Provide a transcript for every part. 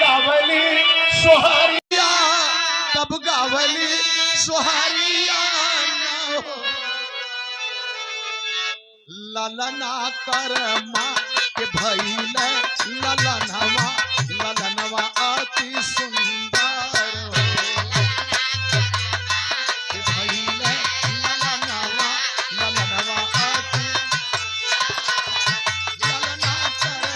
गावली सोहरिया तब गावली सोहरिया ललना कर माँ के भैले ललनवा अति सुंदर के भैले ललनवा अति ललना कर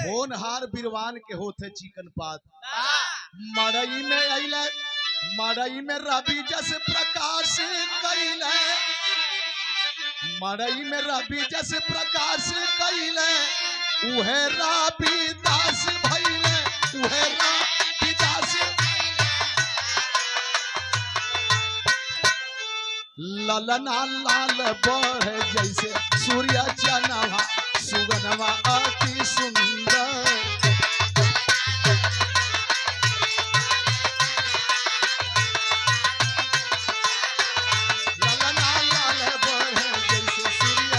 होनहार बिरवान के होते चिकन पात मड़ई में अइले मड़ई में रवि जस प्रकाश कैले मड़ई में रवि जस प्रकाश कैले उहे रविदास भइले उहे रविदास ललना लाल बढ़ जैसे सूर्य चनवा सुगनवा अति सुंदर ललना लाल बढ़ जैसे सूर्य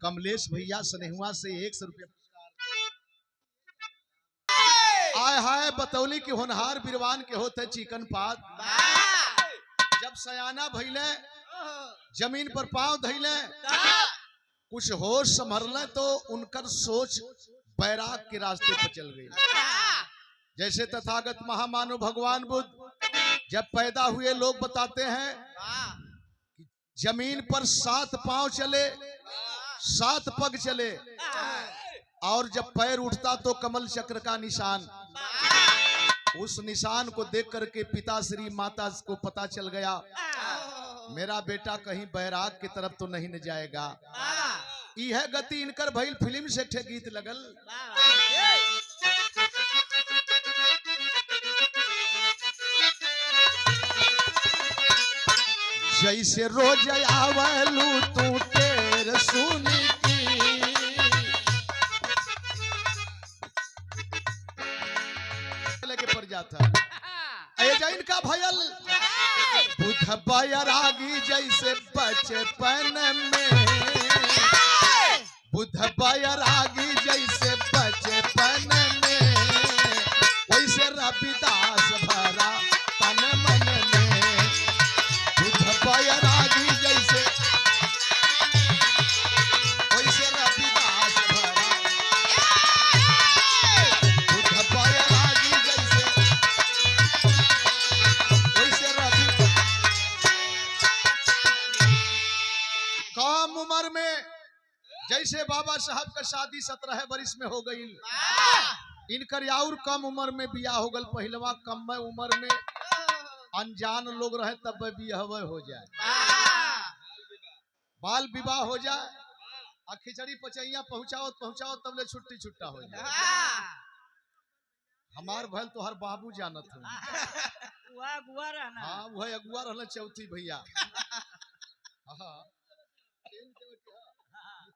कमलेश भैया सनेहुआ से 100 रुपया आय हाय बतौली की होनहार बिरवान के होते चिकन पात जब सयाना भइले जमीन पर पांव धइले कुछ होश संभरले तो उनकर सोच बैराग के रास्ते पर चल गई। जैसे तथागत महामानव भगवान बुद्ध जब पैदा हुए लोग बताते हैं जमीन पर 7 पांव चले 7 पग चले और जब पैर उठता तो कमल चक्र का निशान। उस निशान को देख करके पिता श्री माता को पता चल गया मेरा बेटा कहीं बैराग की तरफ तो नहीं न जाएगा। यह गति इनकर भइल फिल्म से ठे गीत लगल जैसे रोज आवलू तू तेर सुनी था जैन का भयल बुध बैरागी जैसे बचपन में बुध बैरागी जैसे बचपन में वैसे रविदास भरा तन मन में बुध बैरागी जैसे वैसे रविदास भरा बुध बैरागी जैसे कम उम्र में जैसे बाबा साहब का शादी 17 वर्ष में हो गई इनकर और कम उम्र में बियाह हो गल। पहलवा कम उम्र में अनजान लोग रहे तब बियाह हो जाए बाल विवाह हो जाए और खिचड़ी पचैया पहुंचाओ तब ले छुट्टी छुट्टा हो जाए। हमार भल तो हर बाबू जानत हूँ हाँ वह अगुआ रहना चौथी भैया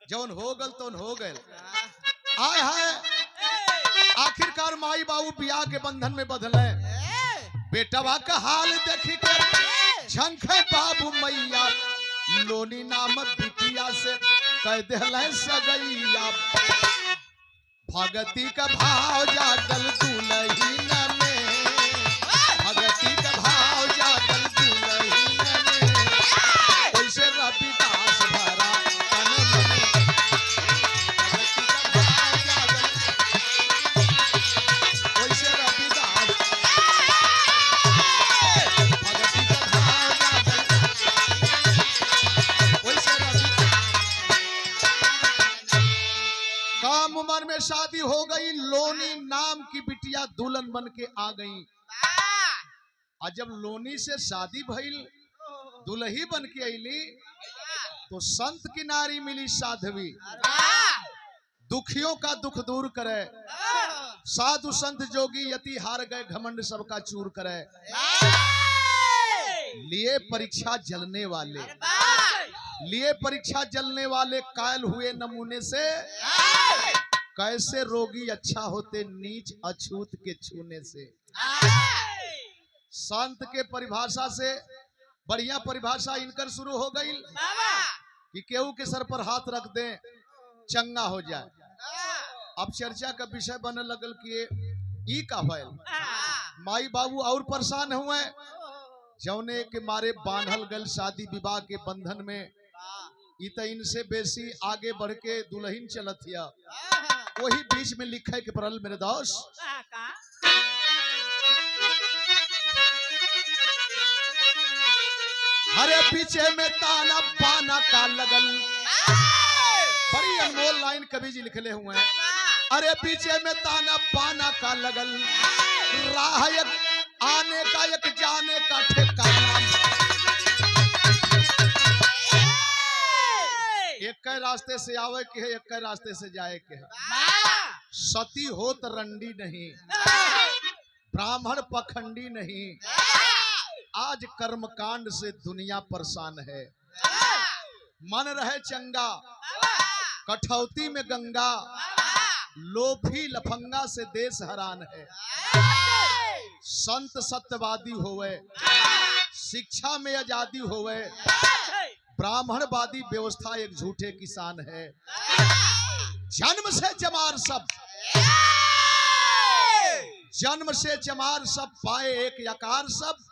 जौन हो गल तो हो गल। आय हाय आखिरकार माई बाबू बियाह के बंधन में बंधले बेटवा का हाल देखी के झंखे बाबू मैया लोनी नाम बिटिया से कह दिले सगैया भगती का भाव जागल दुलहीन में भगती का भाव जागल दुलहीन में वैसे रविदास भरा तन मन भगती का भाव जागल वैसे रविदास भगती का भाव जागल वैसे कम उम्र में शादी हो गई। लोनी नाम की बिटिया दुल्हन बन के आ गई और जब लोनी से शादी भइल दुल्ही बन के अली तो संत की नारी मिली साध्वी दुखियों का दुख दूर करे साधु संत जोगी यति हार गए घमंड सबका चूर करे लिए परीक्षा जलने वाले कायल हुए नमूने से कैसे रोगी अच्छा होते नीच अछूत के छूने से। संत के परिभाषा से बढ़िया परिभाषा इनकर शुरू हो गई कि केहू के सर पर हाथ रख दे चंगा हो जाए। अब चर्चा का विषय बने लगल कि ई का भइल। माई बाबू और परेशान हुए जौने के मारे बांधल गल शादी विवाह के बंधन में। ई त इनसे बेसी आगे बढ़ के दुल्हन चलत हिया। वही बीच में लिखे के पड़ल मेरे दोस्त। अरे पीछे में ताना पाना का लगल। बड़ी अनमोल लाइन कवि जी लिखले हुए हैं। अरे पीछे में ताना पाना का लगल, राह एक आने का एक जाने का ठिकाना। एक रास्ते से आवे के है, एक रास्ते से जाए के है। सती होत रंडी नहीं, ब्राह्मण पखंडी नहीं। आज कर्मकांड से दुनिया परेशान है। मन रहे चंगा, कठौती में गंगा। लोभी लफंगा से देश हरान है। संत सत्यवादी होवे, शिक्षा में आजादी होवे। ब्राह्मणवादी व्यवस्था एक झूठे किसान है। जन्म से चमार सब, जन्म से चमार सब, पाए एक यकार सब।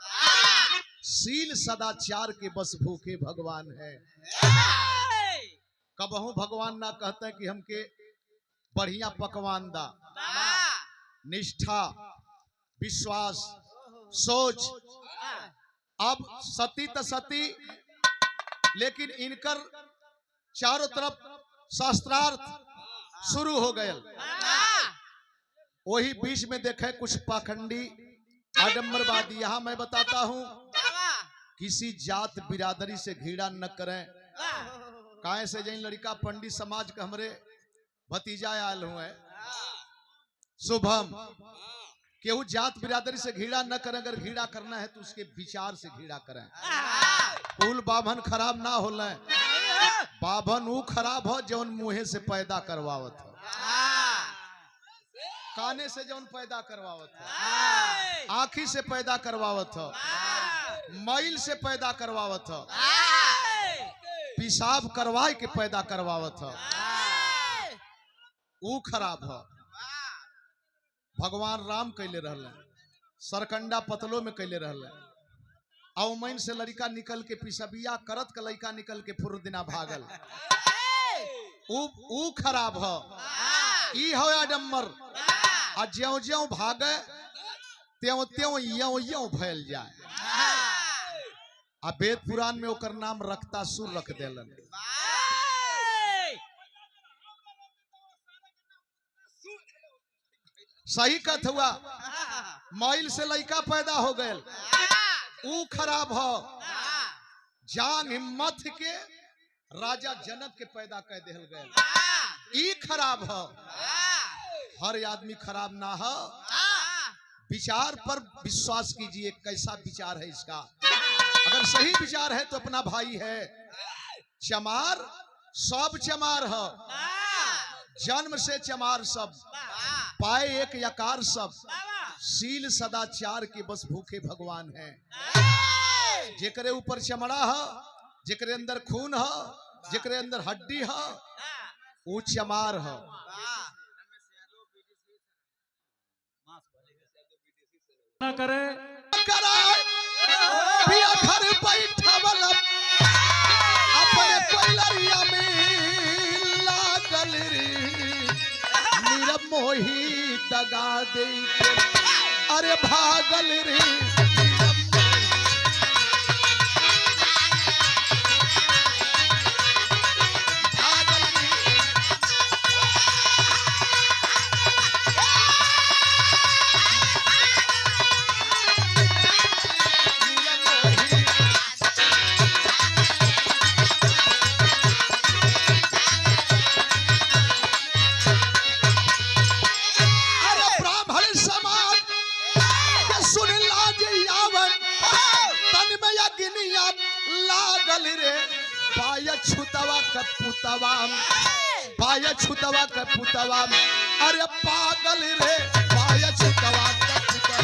शील सदाचार के बस भूखे भगवान है। कबहू भगवान ना कहते कि हमके बढ़िया पकवान दा। निष्ठा, विश्वास, सोच। अब सती त सती, लेकिन इनकर चारों तरफ शास्त्रार्थ शुरू हो गए। वही बीच में देखे कुछ पाखंडी आडंबरवादी। यहां मैं बताता हूं, किसी जात बिरादरी से घृणा न करें। काहे से जैन लड़का पंडित समाज का हमरे भतीजा आयल हुए शुभम। केहू जात बिरादरी से घृणा न करें। अगर घृणा करना है तो उसके विचार से घृणा करें। कुल बाभन खराब ना हो। बाभन वो खराब हो जौन मुंहे से पैदा करवावत हो, काने से जौन पैदा करवावत हो, आँखी से पैदा करवावत हो, मैल से पैदा करवावत हो, पेशाब करवाए के पैदा करवावत हो, वो खराब हो। भगवान राम कैले रहले, सरकंडा पतलों में कैले रहले। औमैन से लड़का निकल के पिसबिया करत का लड़का निकल के फुर दिना भागल। ऊ खराब हो। ई हो आडंबर। आ ज्यों ज्यों भागे त्यों त्यों यों यों फैल जाए। आ वेद पुराण में ओकर नाम रक्तासुर रख देलन। सही कथ हुआ। मैल से लड़का पैदा हो गए, ऊ खराब हो। जान हिम्मत के राजा जनक के पैदा कर दिल गए, ई खराब हो। हर आदमी खराब ना हो। विचार पर विश्वास कीजिए, कैसा विचार है इसका। अगर सही विचार है तो अपना भाई है। चमार सब चमार हो, जन्म से चमार सब, पाए एक यकार सब। शील सदाचार के बस भूखे भगवान है। जेकरे ऊपर चमड़ा हो, जेकरे अंदर खून हो, जेकरे अंदर हड्डी हो, वो चमार हो। ना करे घर बैठवल अपने कोयलरिया में लागल रे। नीरव मोही दगा दे के अरे भागल रे। छुतवा कपुतवा पाया छुतवा के पुतवा, अरे पागल रे पाया छुतवा के पुतवा,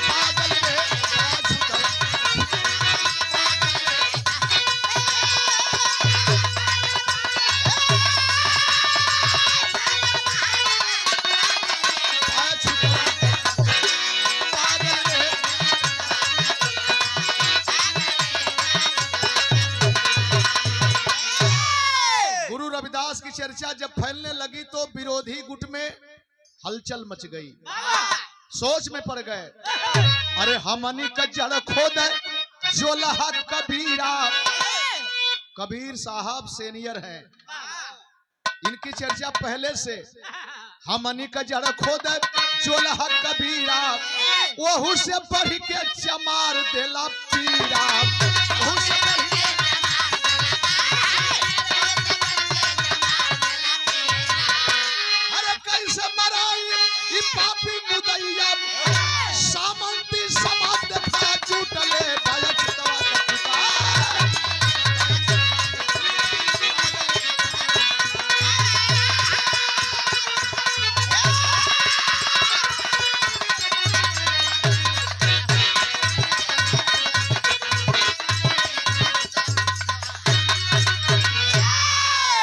पागल रे पाया छुतवा, पाया छुतवा पागल रे। गुरु रविदास की चर्चा जब फैलने लगी तो विरोधी गुट में हलचल मच गई, सोच में पड़ गए, अरे हमनी का जड़ खोद जो लहा कबीरा। कबीर साहब सीनियर हैं, इनकी चर्चा पहले से, हमनी का जड़ खोद जो लहा कबीरा, वहू से बढ़ के चमार देला पीरा, वहू से बढ़ के कैसे मराई ई पापी मुदैया, सामंती समाज देखा जुटले बाया छुतवा के पुतवा।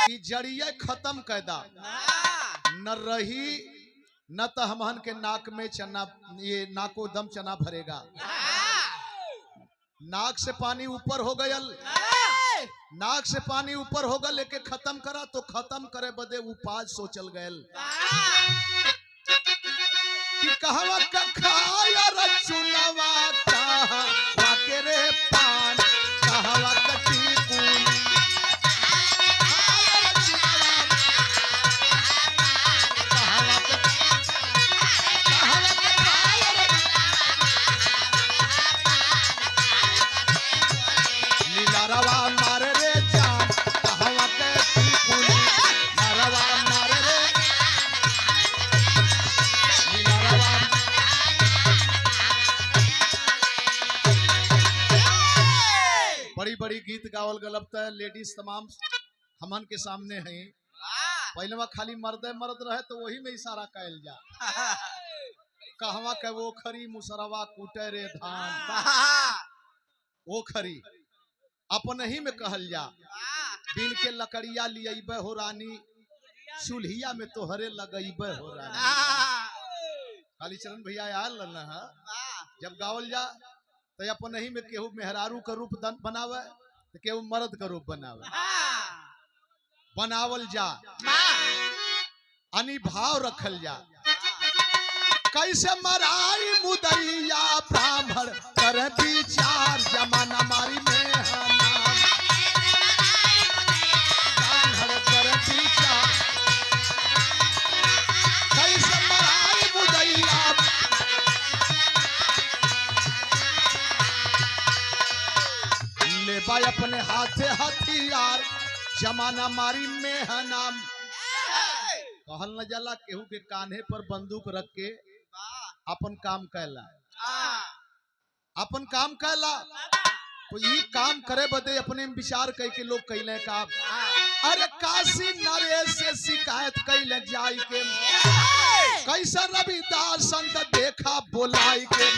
ई जड़िए खत्म कैदा न रही, न तो हमहन के नाक में चना, ये नाको दम चना भरेगा, नाक से पानी ऊपर हो गयल, नाक से पानी ऊपर हो गया, लेके खत्म करा तो खत्म करे बदे उपाय सोचल गयल कि कहवा का खाया रचुनवा कहवा के रे पान, कहवा का टीकून, नरवा मार रे जान कहवा के टीकून, नरवा मार रे नरवा। बड़ी बड़ी गीत गावल गलब त लेडीज तमाम हमन के सामने हैं, पहले खाली मर्द मर्द रहे तो वही में इशारा कैल जा, कहवा के वो खरी मुसरवा कूटे रे धान, वो खरी अपन ही में कहल जा, बिन के लकड़िया लियबे हो रानी, चूल्हिया में तोहरे लगैबे हो रानी। कालीचरण भैया आयल न है, जब गावल जा तो अपन ही में केहू मेहरारू का रूप बनावे तो केहू मर्द का रूप बनावे, बनावल जा, अनिभाव रखल जा। कैसे मराई मुदैया ब्राह्मण कर विचार, जमाना मारी में ब्राह्मण कर विचार, कैसे मराई मुदैया, ले बाय अपने हाथे हथियार, जमाना मारी में है नाम। कहल न जाला केहू के कान्हे पर बंदूक रख के अपन काम कैला, अपन काम कैला तो ये काम करे बदे अपने विचार कह के लोग कैले काम, अरे काशी नरेश से शिकायत कैले जाई के, कैसे रविदास संत देखा बोलाई के,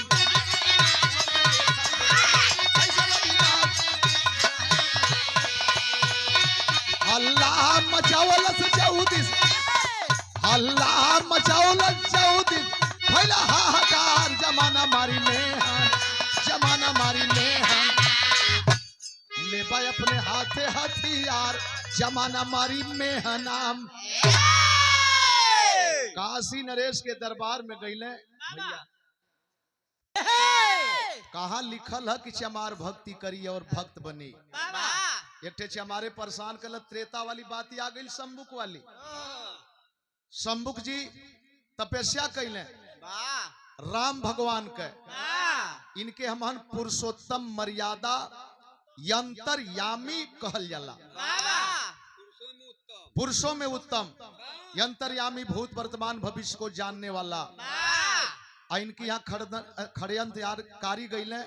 अल्लाह मचावलस चौदिस, अल्लाह मचावलस चौदिस, पहला हाहाकार, जमाना मारी में हम, जमाना मारी में हम, ले भाई अपने हाथे हथियार, जमाना मारी में है नाम। काशी नरेश के दरबार में गईले भैया, कहा लिखल है कि चमार भक्ति करी और भक्त बनी, एक ठे चमारे परेशान कर, त्रेता वाली बात आ गई, शंभुक वाली। शंभुक जी तपस्या कैले राम भगवान के, इनके हमन पुरुषोत्तम मर्यादा यंतरयामी कहल जाला, पुरुषों में उत्तम, यंतरयामी, भूत वर्तमान भविष्य को जानने वाला। इनके यहाँ खड़यंत्रकारी गईले,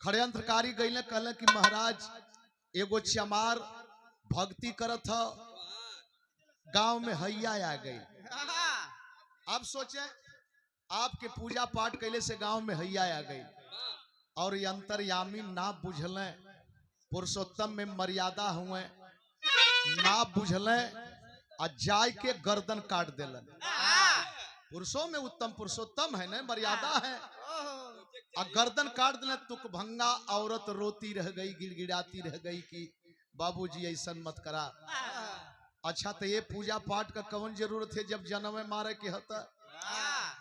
खड़यंत्रकारी गईले, कहले कि महाराज एगो चमार भक्ति करत ह, गांव में हैया आ गई। अब सोचे आपके पूजा पाठ कैले से गांव में हैया आ गई और ये अंतर्यामी ना बुझलें, पुरुषोत्तम में मर्यादा हुए ना बुझलें और जाय के गर्दन काट देलन। पुरुषों में उत्तम पुरुषोत्तम है ना, मर्यादा है, और गर्दन काट दिले। तुकभंगा औरत रोती रह गई, गिड़गिड़ाती रह गई कि बाबूजी ऐसा मत करा। अच्छा तो ये पूजा पाठ का कौन जरूरत है जब जन्म में मारे के होता।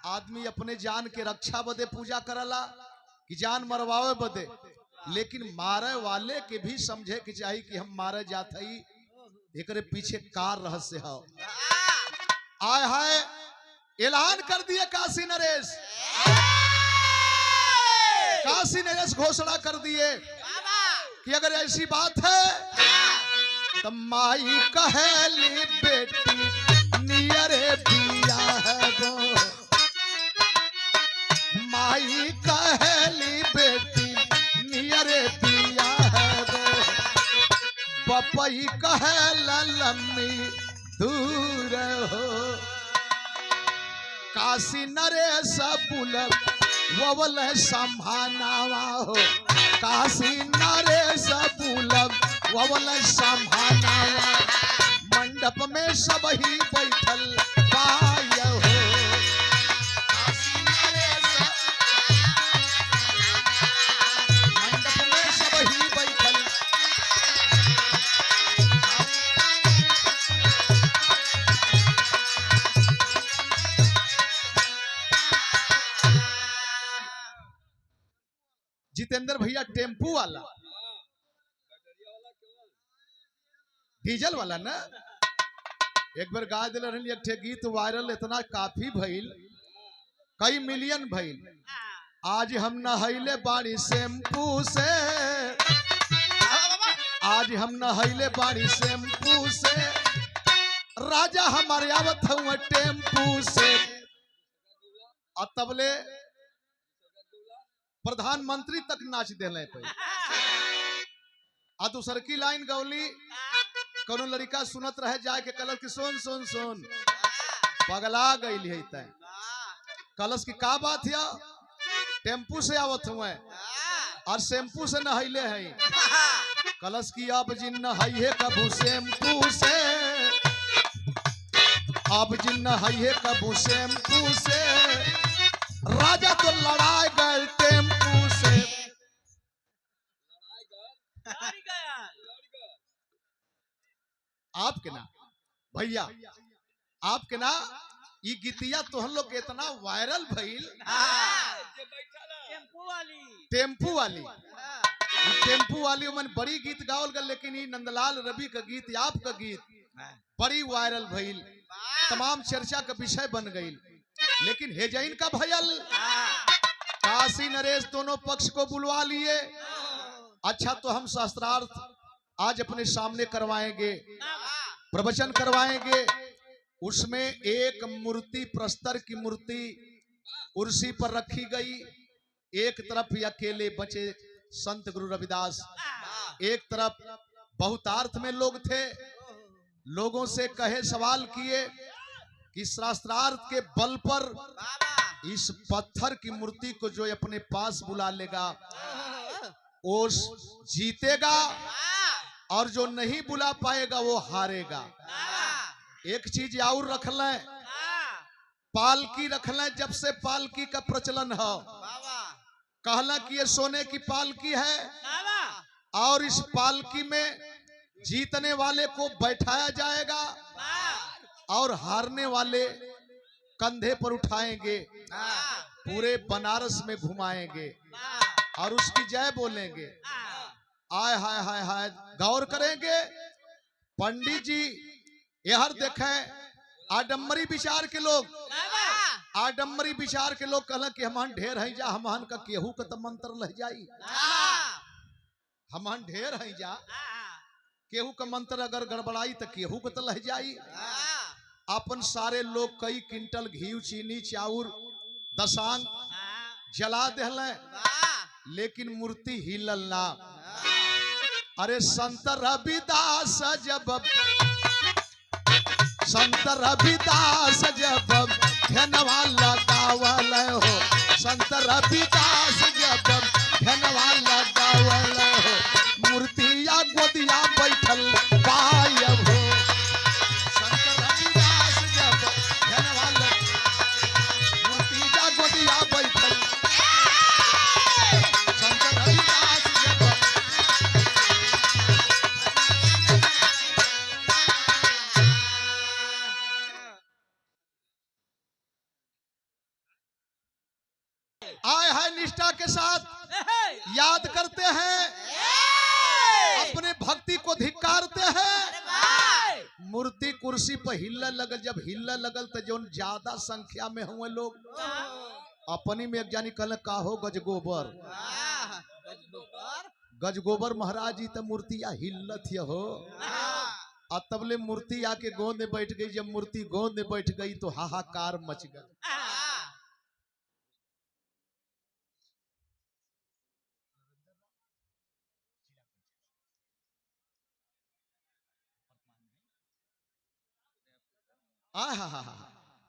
आदमी अपने जान के रक्षा बदे पूजा करला कि जान मरवावे बदे, लेकिन मारे वाले के भी समझे कि चाहिए कि हम मारे जात हई, एकरे पीछे कार रहस्य है। आय हाय ऐलान कर दिए काशी नरेश, काशी नरेश घोषणा कर दिए कि अगर ऐसी बात है तो माई कहली बेटी नियरे बिया है वो, माई कहली बेटी नियरे बिया है वो, पपई कहे लम्मी दूर हो। काशी नरेश बुलब ववल संभानावा हो, काशी नरेश बुलब ववल संभानावा, मंडप में सब ही बैठल पाय हो। काशी नरेश मंडप में सब ही बैठल। जितेंद्र भैया टेम्पू वाला, डीजल वाला ना, एक बार गा दिल रही एक गीत वायरल इतना काफी भइल, कई मिलियन भइल। आज हम नहैले बाड़ी शैम्पू से, आज हम नहैले बाड़ी शैम्पू से, राजा हमारे आवत हुए टेम्पू से। और तबले प्रधानमंत्री तक नाच दिले पे। आ दूसर की लाइन गौली, कोनो लड़का सुनत रहे जाए के कलश की सुन सुन सुन, पगला गई है तय। कलश की का बात है, टेम्पू से आवत हुए और शैम्पू से नहैले है। कलश की अब जिन नहाइए कबू शैम्पू से, अब जिन नहाइए कबू शैम्पू से, राजा तो लड़ाई गए टेम्पू से। आपके ना भैया, आपके ना ये गीतिया तो हम लोग इतना वायरल भइल। टेम्पू वाली टेम्पू वाली मन बड़ी गीत गावल गल, लेकिन ये नंदलाल रवि का गीत, आपका गीत बड़ी वायरल भइल, तमाम चर्चा का विषय बन गई। लेकिन हेजैन का भयल, काशी नरेश दोनों पक्ष को बुलवा लिए। अच्छा तो हम शास्त्रार्थ आज अपने सामने करवाएंगे, प्रवचन करवाएंगे। उसमें एक मूर्ति, प्रस्तर की मूर्ति कुर्सी पर रखी गई, एक तरफ अकेले बचे संत गुरु रविदास, एक तरफ बहुतार्थ में लोग थे। लोगों से कहे, सवाल किए कि शास्त्रार्थ के बल पर इस पत्थर की मूर्ति को जो अपने पास बुला लेगा वो जीतेगा, और जो नहीं बुला पाएगा वो हारेगा। एक चीज और रख लें, पालकी रख लें। जब से पालकी का प्रचलन है, कहला कि ये सोने की पालकी है, और इस पालकी में जीतने वाले को बैठाया जाएगा और हारने वाले कंधे पर उठाएंगे, पूरे बनारस में घुमाएंगे और उसकी जय बोलेंगे। आय हाय हाय हाय, गौर करेंगे। पंडित जी यहर देखें, आडम्बरी विचार के लोग, आडम्बरी विचार के लोग कहला कि हमन ढेर है जा, हमन का केहू का तो मंत्र लह जाई, हमन ढेर है जा, केहू का मंत्र अगर गड़बड़ाई तो केहू का तो लह जाई। अपन सारे लोग कई क्विंटल घी, चीनी, चाउर, दसांग जला देहले, लेकिन मूर्ति हिलल ना। अरे संत रविदास जब संत रविदास जब धनवा लगावल हो, संत रविदास जब धनवा लगावल हो, मूर्तिया गोदिया बैठल पायब हो। संत रविदास जब धनवा मूर्तिया गोदिया बैठल, संत रविदास जब आए हैं निष्ठा के साथ याद करते हैं, अपने भक्ति को धिक्कारते हैं। मूर्ति कुर्सी पर हिल्ला लगल, जब हिल्ला लगल तो जो ज्यादा संख्या में हुए लोग अपनी में एक जानी कल का हो गजगोबर, गजगोबर महाराज जी तो मूर्तिया हिल्लत हो। और तबले मूर्ति आके गोद में बैठ गई, जब मूर्ति गोद में बैठ गई तो हाहाकार मच गया।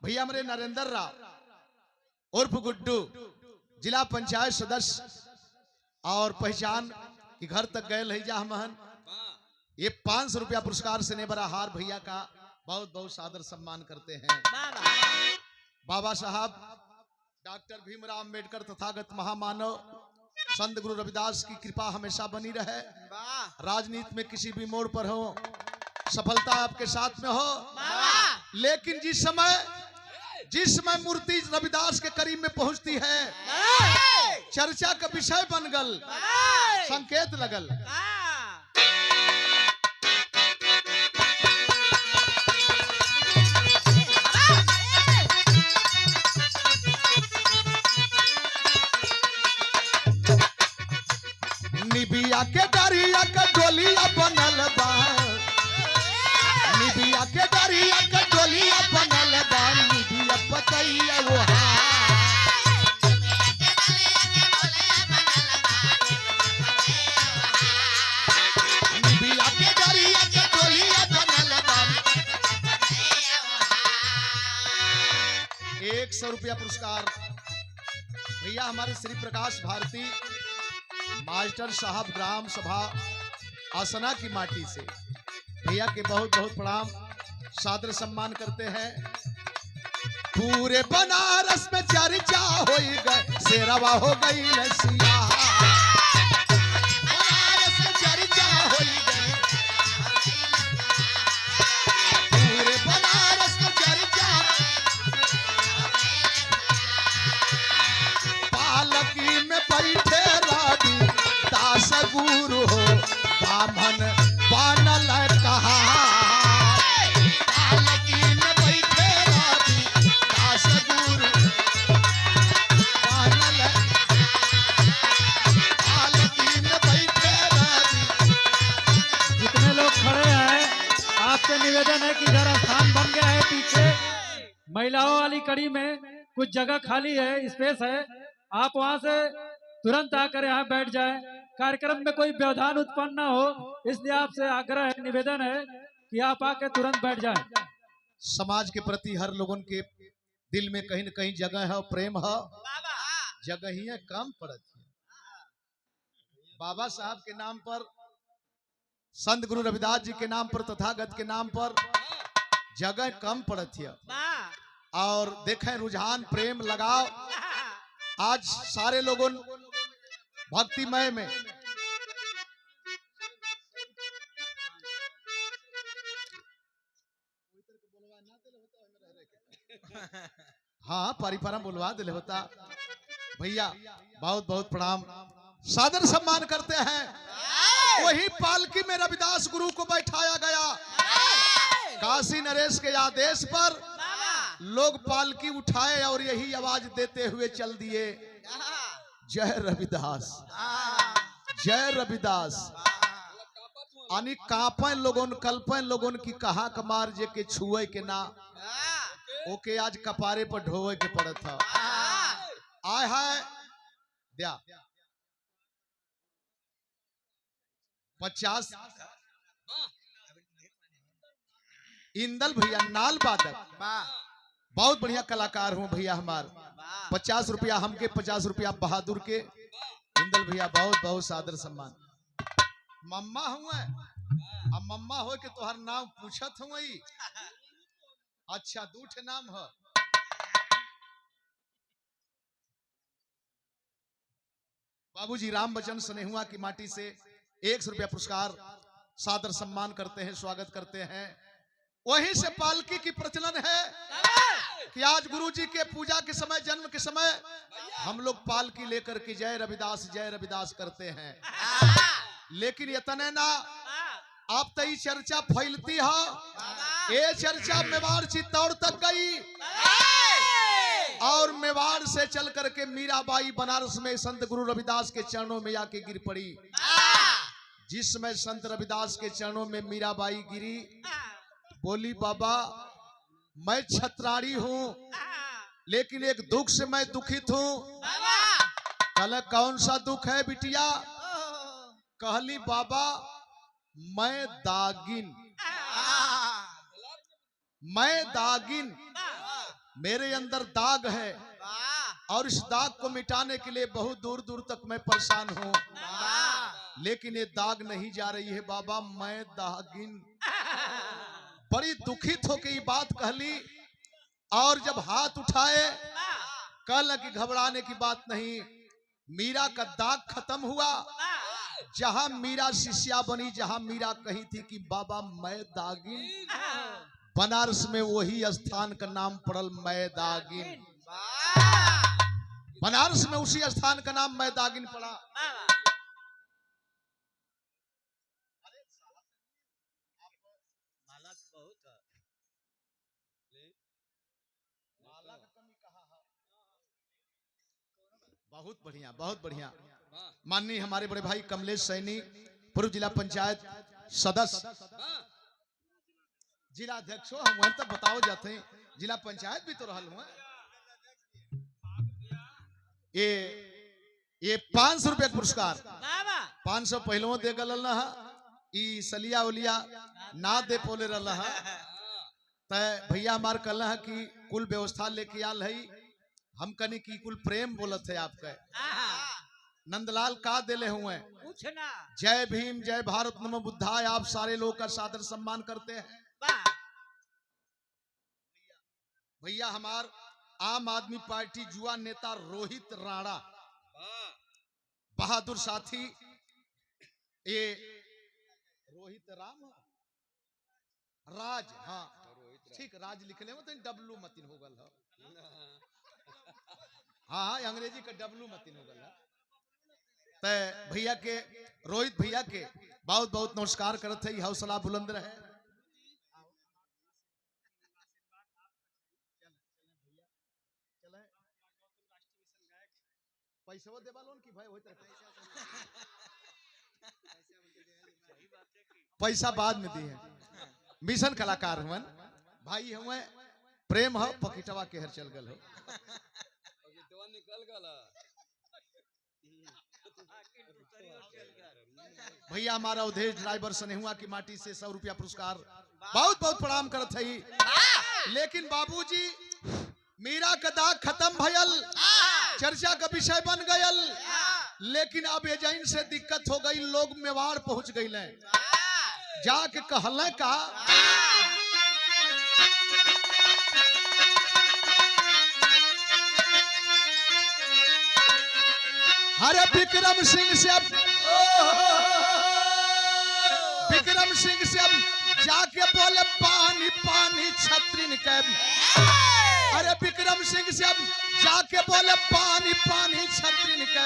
भैया हमारे नरेंद्र राव उर्फ गुड्डू जिला पंचायत सदस्य और पहचान की घर तक गए है जा महन। ये 500 रुपया पुरस्कार से ने बड़ा हार भैया का बहुत बहुत सादर सम्मान करते हैं। बाबा साहब डॉक्टर भीमराव अम्बेडकर तथागत महामानव संत गुरु रविदास की कृपा हमेशा बनी रहे। राजनीति में किसी भी मोड़ पर हो, सफलता आपके साथ में हो, लेकिन जिस समय मूर्ति रविदास के करीब में पहुंचती है, चर्चा का विषय बन गल, संकेत लगल। निबिया के डरिया के डोलिया बनल बा, निबिया के डरिया के डोलिया बनल बा, निबिया पतैया वो निबिया के डरिया के डोलिया बनल बा। 100 रुपया पुरस्कार भैया हमारे श्री प्रकाश भारती मास्टर साहब ग्राम सभा आसना की माटी से भैया के बहुत बहुत प्रणाम सादर सम्मान करते हैं। पूरे बनारस में चर्चा हो गए, शेरवा हो गई लसिया, बनारस में चर्चा हो गए, पूरे बनारस में चर्चा, पालकी में बैठे रानी दास गुरु हो, बामन बनल कहा, पालकी में बैठे रानी दास गुरु बनल, पालकी में बैठे रानी। जितने लोग खड़े हैं आपसे निवेदन है कि जरा स्थान बन गया है पीछे महिलाओं वाली कड़ी में कुछ जगह खाली है, स्पेस है, आप वहां से तुरंत आकर यहाँ बैठ जाएं। कार्यक्रम में कोई व्यवधान उत्पन्न ना हो, इसलिए आपसे आग्रह है, निवेदन है कि आप आके तुरंत बैठ जाएं। समाज के प्रति हर लोगों के दिल में कहीं न कहीं जगह है और प्रेम है, जगह ही कम पड़ती है। बाबा साहब के नाम पर, संत गुरु रविदास जी के नाम पर, तथागत के नाम पर जगह कम पड़ती है। और देखें रुझान, प्रेम, लगाव आज सारे लोगों भक्तिमय में हाँ परिपरम बुलवा दिले होता। भैया बहुत बहुत प्रणाम सादर सम्मान करते हैं। वही पालकी में रविदास गुरु को बैठाया गया, काशी नरेश के आदेश पर लोग पालकी उठाए और यही आवाज देते हुए चल दिए, जय रविदास, जय रविदास। यानी कांपे लोगों, कल्पे लोगों की कहा कमार जे के छुए के ना, ओके आज कपारे पर ढोवे के पड़त था। आय है दिया 50 इंदल भैया नाल वादक, बहुत बढ़िया कलाकार हूँ भैया हमार। 50 रुपया हमके, 50 रुपया बहादुर के। इंदल भैया बहुत बहुत सादर सम्मान। मम्मा हूँ, अब मम्मा हो के तोहर नाम पूछत हूँ। अच्छा, दूठे नाम है। बाबूजी राम बचन स्नेहुआ की माटी से 100 रुपया पुरस्कार सादर सम्मान करते हैं, स्वागत करते हैं। वहीं से पालकी की प्रचलन है कि आज गुरुजी के पूजा के समय, जन्म के समय हम लोग पालकी लेकर के जय रविदास करते हैं। लेकिन इतने ना, आप तो ये चर्चा फैलती है, ये चर्चा मेवाड़ चित्तौड़ तक गई और मेवाड़ से चल करके मीराबाई बनारस में संत गुरु रविदास के चरणों में आके गिर पड़ी। जिस समय संत रविदास के चरणों में मीराबाई गिरी, बोली बाबा मैं छत्राणी हूँ, लेकिन एक दुख से मैं दुखित हूँ। कहले कौन सा दुख है बिटिया? कहली बाबा मैं दागिन, मेरे अंदर दाग है और इस दाग को मिटाने के लिए बहुत दूर दूर तक मैं परेशान हूँ, लेकिन ये दाग नहीं जा रही है बाबा, मैं दागिन। बड़ी दुखित होकर ये बात कहली और जब हाथ उठाए कल कि घबराने की बात नहीं, मीरा का दाग खत्म हुआ। जहां मीरा शिष्या बनी, जहां मीरा कही थी कि बाबा मैं दागिन, बनारस में वही स्थान का नाम पड़ल मैदागिन। बनारस में उसी स्थान का नाम मैदागिन पड़ा। बहुत बढ़िया, बहुत बढ़िया। माननीय हमारे बड़े भाई कमलेश सैनी, पूर्व जिला पंचायत सदस्य, जिला अध्यक्ष हो हम तब बताओ जाते हैं, जिला पंचायत भी तो रहल हुआ। ये 500 रुपया पुरस्कार 500 पहलुओं दे गल ना, ई सलिया उलिया ना दे पोले रहा तय भैया हमार कल है कि कुल व्यवस्था लेके आल है। हम कनी की कुल प्रेम बोलत है आपके। नंदलाल का दिले हुए, जय भीम जय भारत नमो बुद्धाय, आप सारे लोग का सादर सम्मान करते हैं। भैया हमार आम आदमी पार्टी जुआ नेता रोहित राणा बहादुर साथी, ये रोहित राम राज, हाँ ठीक, राज लिख ले तो डब्लू मतिन हो गल। हाँ अंग्रेजी का डब्लू मतिन हो गल। भैया के, रोहित भैया के बहुत बहुत नमस्कार करते हैं, हौसला बुलंद रहे। पैसा देवा लोन की भाई पैसा बाद में दी है। मिशन कलाकार हुआ भाई, हुए प्रेम हो पकिटवा के हर चल गल हो। भैया हमारा उदेश ड्राइवर स्नेहुआ की माटी से 100 रुपया पुरस्कार बहुत बहुत प्रणाम करत है। लेकिन बाबूजी मीरा का दाग खत्म भयल, चर्चा का विषय बन गयल, लेकिन अब एजेंट से दिक्कत हो गई, लोग मेवाड़ पहुंच गई, जाके कहले का अरे विक्रम सिंह से अब जाके बोले पानी पानी छतरीन के। अरे विक्रम सिंह से अब जाके बोले पानी पानी छतरीन के,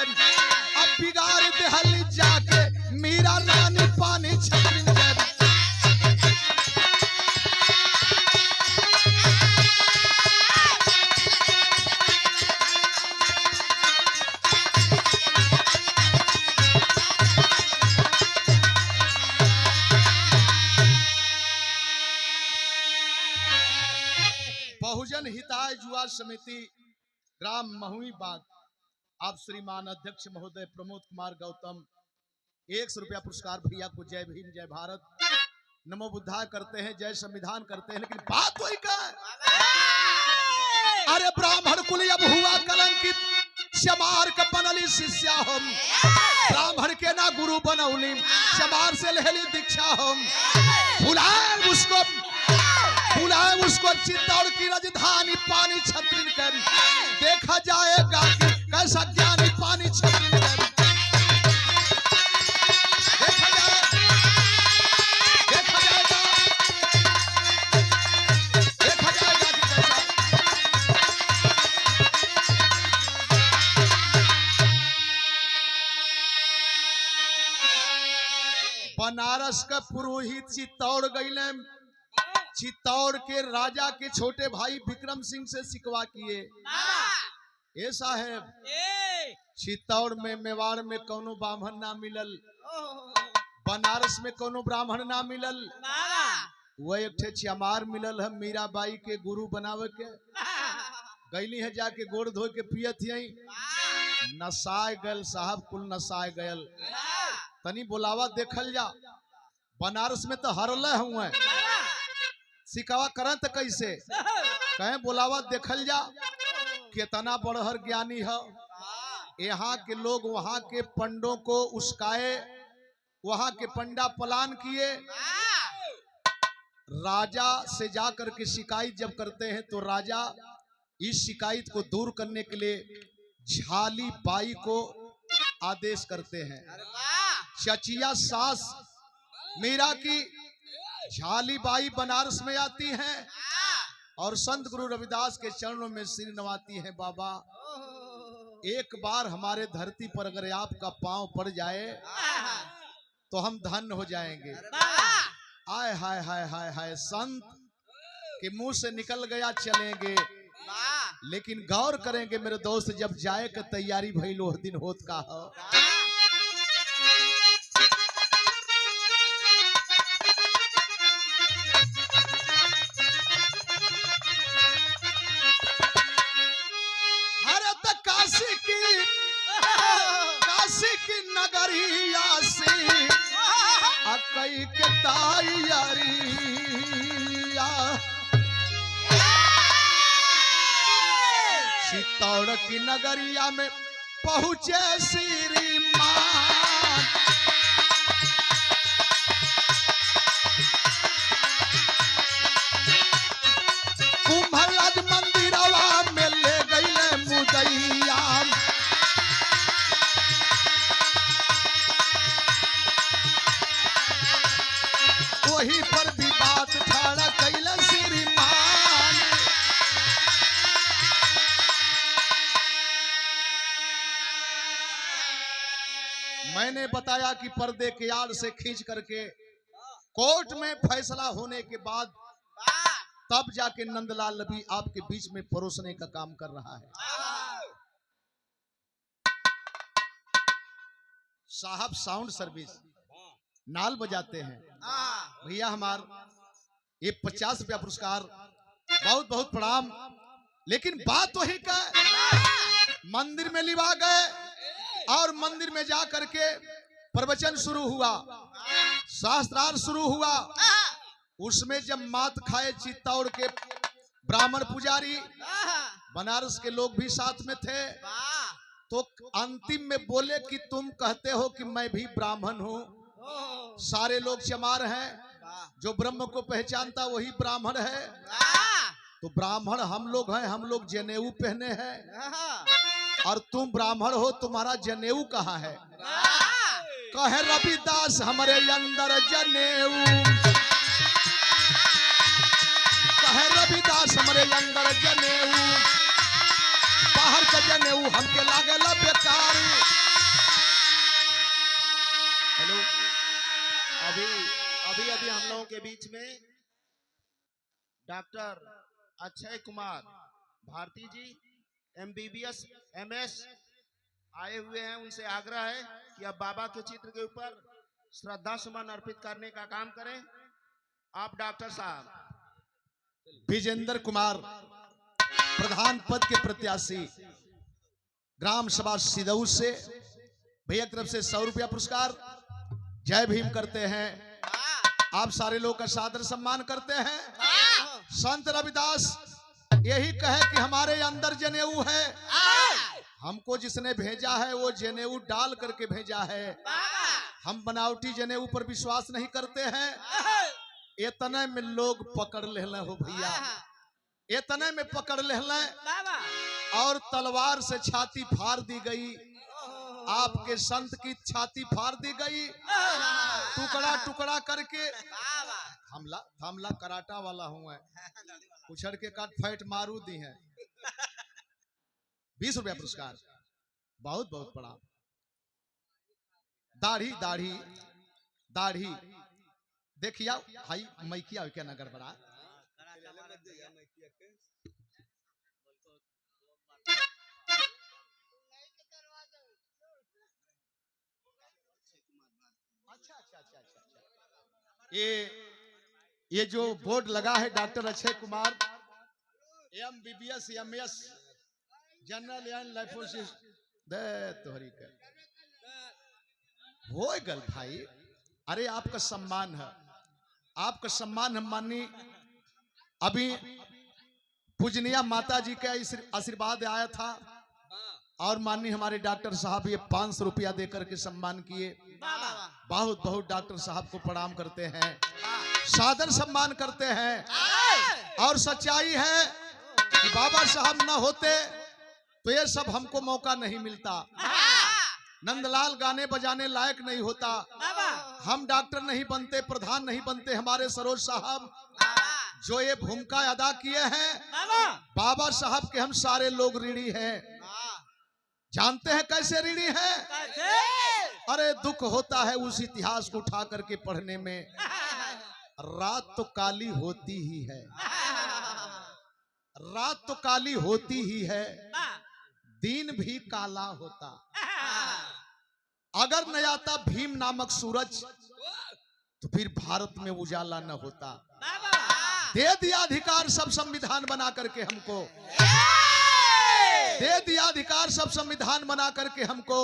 अब बिगाड़ दहली जाके मीरा रानी पानी छतरीन के। बहुजन हिताय जुआ समिति ग्राम महुई बाग, आप श्रीमान अध्यक्ष महोदय प्रमोद कुमार गौतम 100 रुपया पुरस्कार भैया को जय भीम जय भारत। नमो बुद्धाय करते हैं, जय संविधान करते हैं, लेकिन बात वही का है। अरे ब्राह्मण कुल अब हुआ कलंकित, चमार का बनली शिष्या हम, ब्राह्मण के ना गुरु बनौली, चमार से लेली दीक्षा हम। बुलाए उसको चित्तौड़ की राजधानी पानी छत्रिन कर, देखा जाएगा कि कैसा ज्ञानी पानी छत्रिन कर। बनारस का पुरोहित चित्तौड़ गईले, चित्तौड़ के राजा के छोटे भाई विक्रम सिंह से शिकवा किए, ए साहेब चित्तौड़ में मेवाड़ में कोनो ब्राह्मण ना मिलल, बनारस में कोनो ब्राह्मण ना मिलल, वह एक ठे चमार मिलल है मीराबाई के गुरु बनावे के। गईली है जाके गोड़ धो के पियत यही, नसाए गल साहब, कुल नसाए गयल। तनी बुलावा देखल जा, बनारस में तो हरल हुए, सिकावा करन त कैसे कहे बुलावा देखल जा, कितना बड़हर ज्ञानी है। यहाँ के लोग वहाँ के पंडों को उस्काए, वहाँ के पंडा पलान किए, राजा से जाकर के शिकायत जब करते हैं तो राजा इस शिकायत को दूर करने के लिए झाली बाई को आदेश करते हैं। चचिया सास मीरा की झाली बाई बनारस में आती हैं और संत गुरु रविदास के चरणों में सिर नवाती हैं। बाबा एक बार हमारे धरती पर अगर आपका पांव पड़ जाए तो हम धन्य हो जाएंगे। आय हाय हाय हाय हाय, संत के मुंह से निकल गया चलेंगे, लेकिन गौर करेंगे मेरे दोस्त, जब जाए का तैयारी भइल ओह दिन होत का हो। काशी की नगरिया से अकई के ताइयारिया, चित्तौड़ की नगरिया में पहुंचे श्रीमान, कुंभलज मंदिरवा में ले गईले मुदैया, वहीं पर भी बात ठाड़ा कैला श्रीमान। मैंने बताया कि पर्दे के आड़ से खींच करके कोर्ट में फैसला होने के बाद तब जाके नंदलाल अभी आपके बीच में परोसने का काम कर रहा है। साहब साउंड सर्विस नाल बजाते हैं भैया, हमार ये 50 रुपया पुरस्कार, बहुत बहुत प्रणाम। लेकिन बात वही का, मंदिर में लिवा गए और मंदिर में जा करके प्रवचन शुरू हुआ, शास्त्रार्थ शुरू हुआ। उसमें जब मात खाए चित्तौड़ के ब्राह्मण पुजारी, बनारस के लोग भी साथ में थे, तो अंतिम में बोले कि तुम कहते हो कि मैं भी ब्राह्मण हूँ, सारे लोग चमार हैं, जो ब्रह्म को पहचानता वही ब्राह्मण है, तो ब्राह्मण हम लोग हैं, हम लोग जनेऊ पहने हैं और तुम ब्राह्मण हो, तुम्हारा जनेऊ कहाँ है? कहे रविदास हमारे अंदर जनेऊ, कहे रविदास हमारे अंदर जनेऊ, बाहर का जनेऊ हमके लागेला बेकार। हेलो, अभी हम लोगों के बीच में डॉक्टर अक्षय कुमार भारती जी MBBS MS आए हुए हैं। उनसे आग्रह है कि अब बाबा के चित्र के ऊपर श्रद्धा सुमन अर्पित करने का काम करें। आप डॉक्टर साहब। विजेंद्र कुमार प्रधान पद के प्रत्याशी ग्राम सभा सिदऊ से भैया की तरफ से 100 रुपया पुरस्कार। जय भीम करते हैं। आप सारे लोग का सादर सम्मान करते हैं। संत रविदास यही कहे कि हमारे अंदर जनेऊ है, हमको जिसने भेजा है वो जनेऊ डाल करके भेजा है। हम बनावटी जनेऊ पर विश्वास नहीं करते हैं। इतने में लोग पकड़ ले हो भैया, इतने में पकड़ ले और तलवार से छाती फाड़ दी गई। आपके संत की छाती फाड़ दी गई, टुकड़ा टुकड़ा करके। थामला कराटा वाला हूँ, उछड़ के काट फैट मारू दी है। 20 रुपया पुरस्कार, बहुत बहुत बड़ा। दाढ़ी दाढ़ी दाढ़ी देखिया भाई, मैकिया क्या नगर बड़ा। ये जो बोर्ड लगा है doctor Akshay Kumar MBBS MS general and लाइफोसिस दे तोहरी के हो गल भाई। अरे आपका सम्मान है, आपका सम्मान हम मानी। अभी पूजनिया माता जी का आशीर्वाद आया था और माननीय हमारे डॉक्टर साहब ये 500 रुपया देकर के सम्मान किए। बहुत बहुत डॉक्टर साहब को प्रणाम करते हैं, सादर सम्मान करते हैं। और सच्चाई है कि बाबा साहब ना होते तो ये सब हमको मौका नहीं मिलता। नंदलाल गाने बजाने लायक नहीं होता, हम डॉक्टर नहीं बनते, प्रधान नहीं बनते। हमारे सरोज साहब जो ये भूमिका अदा किए हैं, बाबा साहब के हम सारे लोग ऋणी हैं। जानते हैं कैसे ऋणी हैं? अरे दुख होता है उस इतिहास को उठा करके पढ़ने में। रात तो काली होती ही है, रात तो काली होती ही है, दिन भी काला होता। अगर न आता भीम नामक सूरज तो फिर भारत में उजाला न होता। दे दिया अधिकार सब संविधान बना करके हमको, दे दिया अधिकार सब संविधान बना करके हमको।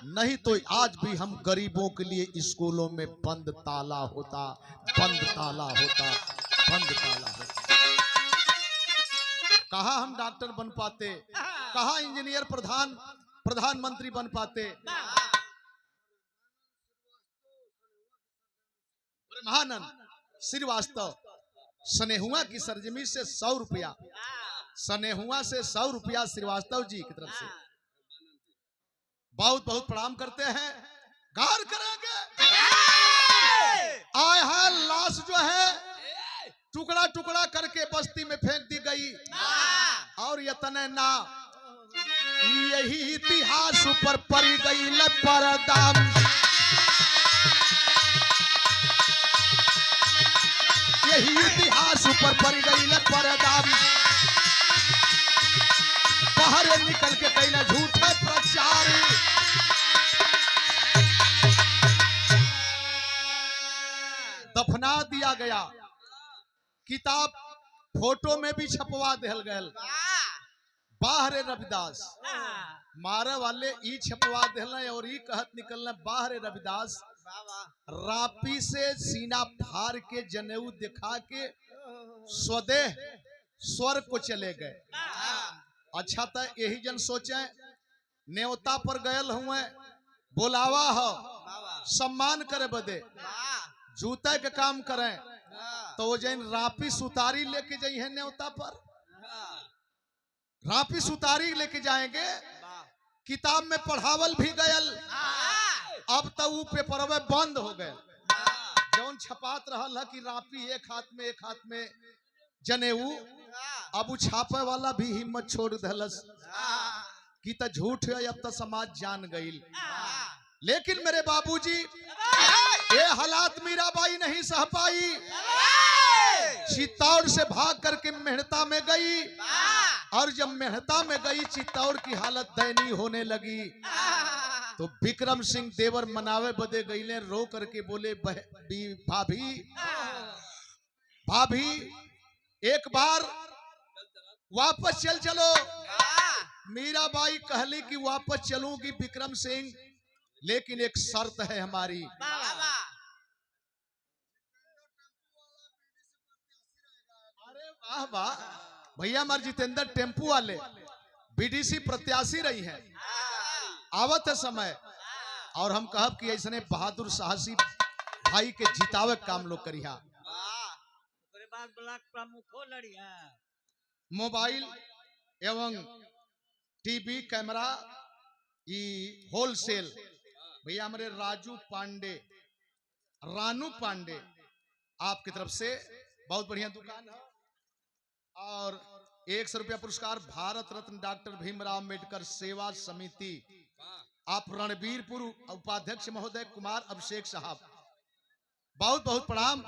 नहीं तो आज भी हम गरीबों के लिए स्कूलों में बंद ताला होता, बंद ताला होता, बंद ताला होता। कहाँ हम डॉक्टर बन पाते, कहाँ इंजीनियर प्रधानमंत्री बन पाते। ब्रह्मानंद श्रीवास्तव स्नेहुआ की सरजमी से 100 रुपया, स्नेहुआ से 100 रुपया श्रीवास्तव जी की तरफ से बहुत बहुत प्रणाम करते हैं। गार करेंगे। आए हैं लाश जो है टुकड़ा टुकड़ा करके बस्ती में फेंक दी गई। और यतने ना यही इतिहास ऊपर पड़ी गई पर्दा। यही इतिहास ऊपर पड़ी गई पर्दा। बाहर निकल के कैला झूठा प्रचार। दफना दिया गया, किताब फोटो में भी छपवा दिल गल। बाहर रविदास मारे वाले ई छपवा दिल और ई कहत निकलना बाहर रविदास। रापी से सीना फाड़ के जनेऊ दिखा के स्वदेह स्वर्ग को चले गए। अच्छा तो यही जन सोचे न्योता पर गयल हुए, बोलावा हो सम्मान करे बदे जूते के काम करें तो वो जैन रापी सुतारी लेके जाई है न्योता पर। रापी सुतारी लेके जाएंगे, किताब में पढ़ावल भी गयल। अब तो वो पेपर बंद हो गए। जौन छपात रहल है कि रापी एक हाथ में जनेऊ, अब वो छापे वाला भी हिम्मत छोड़ दलस कि तो झूठ है, अब तो समाज जान गई। लेकिन मेरे बाबूजी ये हालात मीराबाई नहीं सह पाई, चित्तौड़ से भाग करके मेहता में गई। और जब मेहता में गई चित्तौड़ की हालत दयनीय होने लगी तो विक्रम सिंह देवर मनावे बदे गईले। रो करके बोले भाभी भाभी एक बार वापस चलो। मीराबाई कहली कि वापस चलूंगी विक्रम सिंह, लेकिन एक शर्त है हमारी। वाह वाह। भैया हमारे जितेंद्र टेम्पू वाले बीडीसी प्रत्याशी रही हैं, आवत है समय, और हम कहब कि ऐसने बहादुर साहसी भाई के जितावे काम लोग करिहा। बाद ब्लॉक प्रमुखो लड़िया मोबाइल एवं टीवी कैमरा ई होलसेल भैया हमारे राजू पांडे, रानू पांडे आपकी तरफ से बहुत बढ़िया दुकान है। और 100 रुपया पुरस्कार भारत रत्न डॉक्टर भीमराव अम्बेडकर सेवा समिति, आप रणबीरपुर उपाध्यक्ष महोदय कुमार अभिषेक साहब, बहुत बहुत प्रणाम।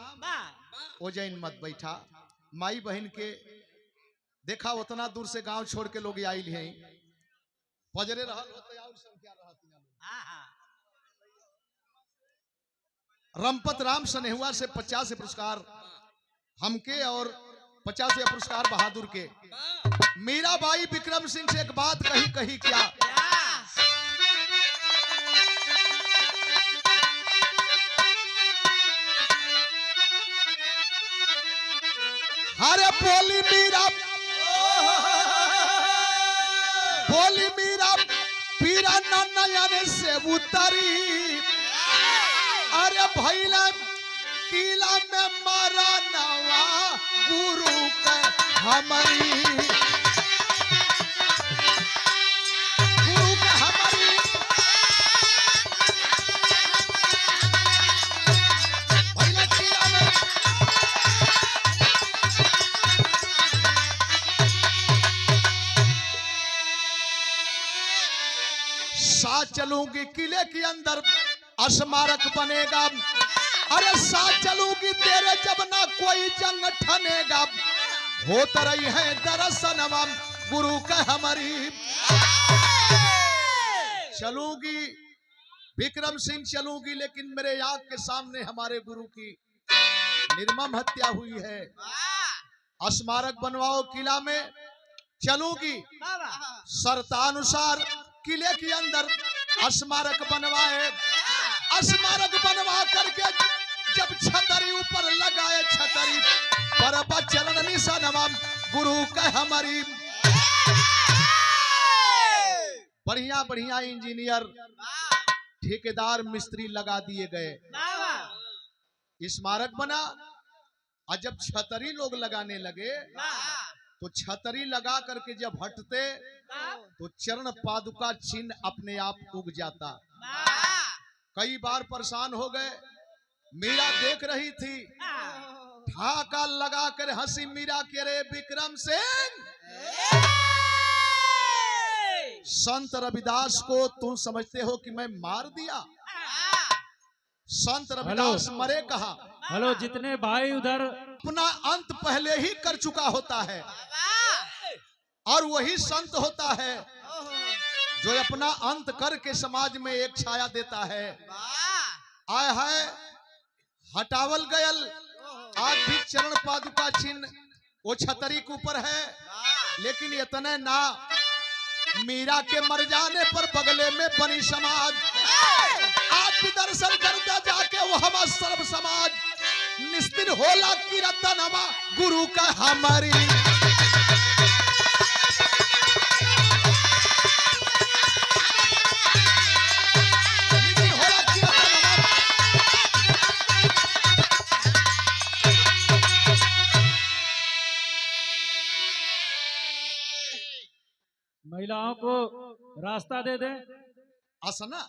ओ जैन मत बैठा, माई बहन के देखा उतना दूर से गांव छोड़ के लोग आइल हैं, पजरे रहल होते और संख्या रहती है। रमपत राम सनेहुआ से 50 पुरस्कार हमके और 50 पुरस्कार बहादुर के। मीराबाई विक्रम सिंह से एक बात कही कही क्या, अरे बोली मीरा पीरा नयन से उतरी, अरे भैला किला में मारा नवा गुरु के हमारी, गुरु के हमारी, भैला किला में साथ चलूंगी किले के अंदर स्मारक बनेगा, अरे साथ चलूंगी तेरे जब ना कोई जंग ठनेगा, होत रही है दर्शन गुरु का हमारी। चलूंगी विक्रम सिंह चलूंगी, लेकिन मेरे आंख के सामने हमारे गुरु की निर्मम हत्या हुई है। स्मारक बनवाओ किला में, चलूंगी शर्तानुसार किले के अंदर स्मारक बनवाए, स्मारक बनवा करके जब छतरी ऊपर लगाए, छतरी पर चरण निशान गुरु का हमारी। बढ़िया बढ़िया इंजीनियर ठेकेदार मिस्त्री लगा दिए गए, स्मारक बना। और जब छतरी लोग लगाने लगे तो छतरी लगा करके जब हटते तो चरण पादुका चिन्ह अपने आप उग जाता। कई बार परेशान हो गए, मीरा देख रही थी, ढाका लगा कर हंसी मीरा के, रे विक्रम सिंह संत रविदास को तुम समझते हो कि मैं मार दिया? संत रविदास मरे कहा। हेलो, जितने भाई उधर अपना अंत पहले ही कर चुका होता है, और वही संत होता है जो अपना अंत करके समाज में एक छाया देता है। आय है हटावल गयल, आज भी चरण पादुका चिन्ह वो छतरी के ऊपर है, लेकिन इतने ना, मीरा के मर जाने पर बगले में बनी समाज। आज भी दर्शन करता जाके वो हमारा सर्व समाज निस्तिर होला की रतन हमा गुरु का हमारी। महिलाओं को रास्ता दे दें। आसना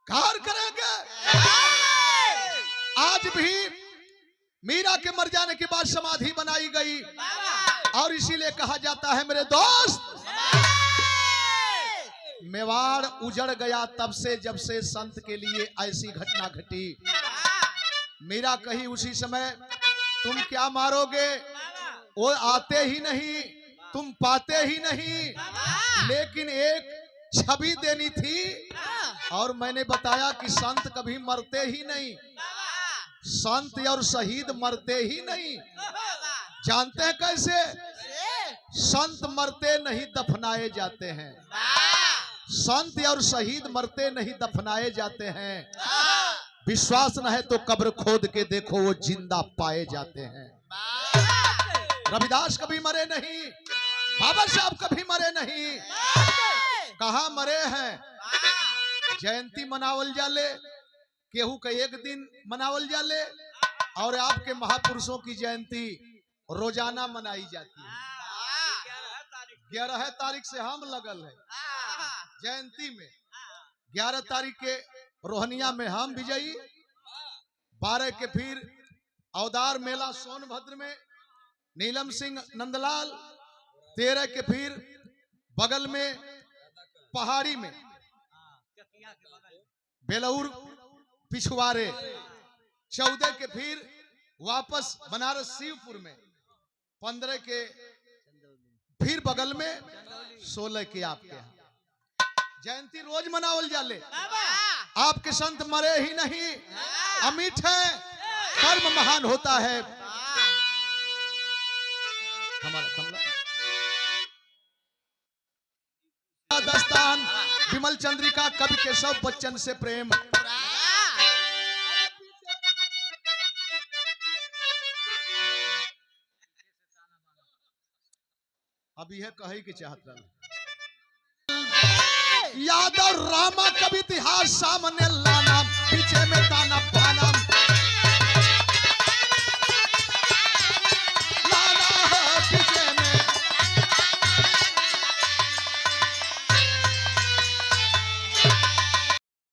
कार करेंगे। आज भी मीरा के मर जाने के बाद समाधि बनाई गई, और इसीलिए कहा जाता है मेरे दोस्त, मेवाड़ उजड़ गया तब से जब से संत के लिए ऐसी घटना घटी। मीरा कही उसी समय, तुम क्या मारोगे, वो आते ही नहीं, तुम पाते ही नहीं, लेकिन एक छवि देनी थी, और मैंने बताया कि संत कभी मरते ही नहीं, संत और शहीद मरते ही नहीं। जानते हैं कैसे? संत मरते नहीं दफनाए जाते हैं, संत और शहीद मरते नहीं दफनाए जाते हैं। विश्वास न है तो कब्र खोद के देखो, वो जिंदा पाए जाते हैं। रविदास कभी मरे नहीं, बाबा साहब कभी मरे नहीं। कहाँ मरे हैं? जयंती मनावल जाले, केहू का एक दिन मनावल जाले, और आपके महापुरुषों की जयंती रोजाना मनाई जाती है। 11 तारीख से हम लगल है जयंती में। 11 तारीख के रोहनिया में हम विजयी, 12 के फिर औदार मेला सोनभद्र में नीलम सिंह नंदलाल, 13 के फिर बगल में पहाड़ी में बेलौर पिछवाड़े, 14 के फिर वापस बनारस शिवपुर में, 15 के फिर बगल में, 16 के आपके यहाँ। जयंती रोज मनावल जाले। आपके संत मरे ही नहीं, अमिट है, कर्म महान होता है। दस्तान विमल चंद्रिका कवि केशव बच्चन से प्रेम। अब यह कहे की चाहत रहा यादव रामा कवि इतिहास सामने लाना, पीछे में ताना पाना।